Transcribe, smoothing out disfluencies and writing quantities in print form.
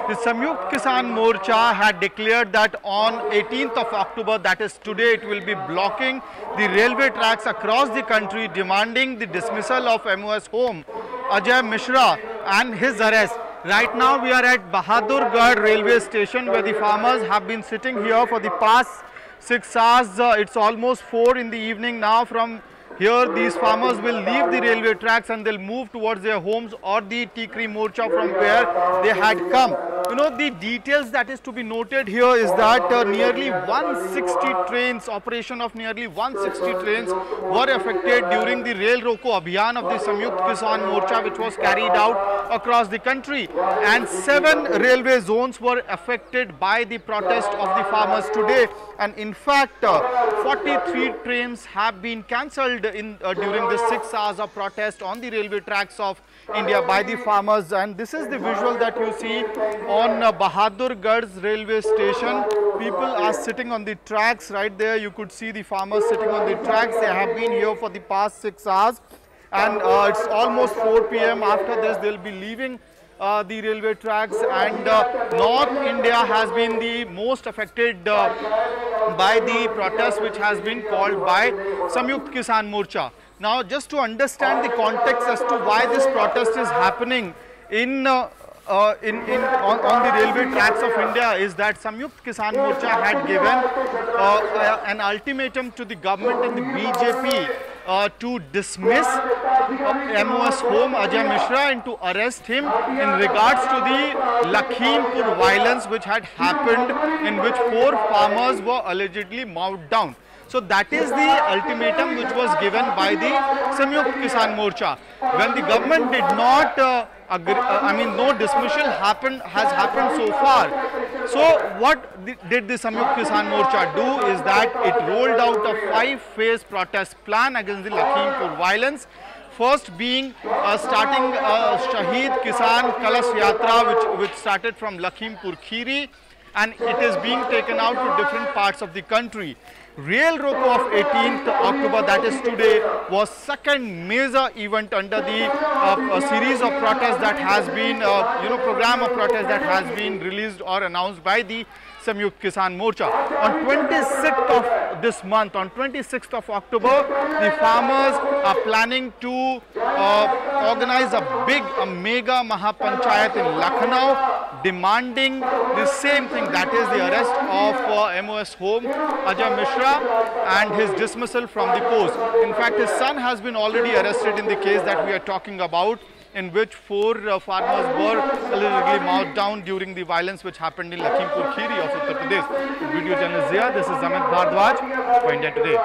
The Samyukt Kisan Morcha had declared that on 18th of October, that is today, it will be blocking the railway tracks across the country, demanding the dismissal of MOS Home Ajay Mishra and his arrest. Right now we are at Bahadurgarh railway station, where the farmers have been sitting here for the past 6 hours. It's almost 4 in the evening now. From here, these farmers will leave the railway tracks and they'll move towards their homes or the Tikri Morcha from where they had come. You know, the details that is to be noted here is that nearly 160 trains, operation of nearly 160 trains were affected during the Rail Roko Abhiyan of the Samyukt Kisan Morcha, which was carried out across the country. And 7 railway zones were affected by the protest of the farmers today. And in fact, 43 trains have been cancelled during the 6 hours of protest on the railway tracks of India by the farmers. And this is the visual that you see on Bahadurgarh's railway station. People are sitting on the tracks right there. You could see the farmers sitting on the tracks. They have been here for the past 6 hours, and it's almost 4 p.m. After this, they'll be leaving the railway tracks. And North India has been the most affected by the protest which has been called by Samyukt Kisan Morcha. Now, just to understand the context as to why this protest is happening on the railway tracks of India, is that Samyukt Kisan Morcha had given an ultimatum to the government and the BJP to dismiss MOS Home Ajay Mishra and to arrest him in regards to the Lakhimpur violence which had happened, in which 4 farmers were allegedly mowed down. So that is the ultimatum which was given by the Samyukt Kisan Morcha. When the government did not agree, no dismissal has happened so far. So what did the Samyukt Kisan Morcha do is that it rolled out a 5-phase protest plan against the Lakhimpur violence. First being starting Shaheed Kisan Kalash Yatra, which started from Lakhimpur Kheri, and it is being taken out to different parts of the country. Rail Roko of 18th October, that is today, was second major event under the series of protests that has been, program of protests that has been released or announced by the Samyukt Kisan Morcha. On 26th of this month, on 26th of October, the farmers are planning to organize a mega Mahapanchayat in Lucknow, demanding the same thing, that is the arrest of MOS Home Ajay Mishra and his dismissal from the post. In fact, his son has been already arrested in the case that we are talking about, in which 4 farmers were allegedly mowed down during the violence which happened in Lakhimpur Kheri of Uttar Pradesh. Video journalist Zia, this is Amit Bhardwaj for India Today.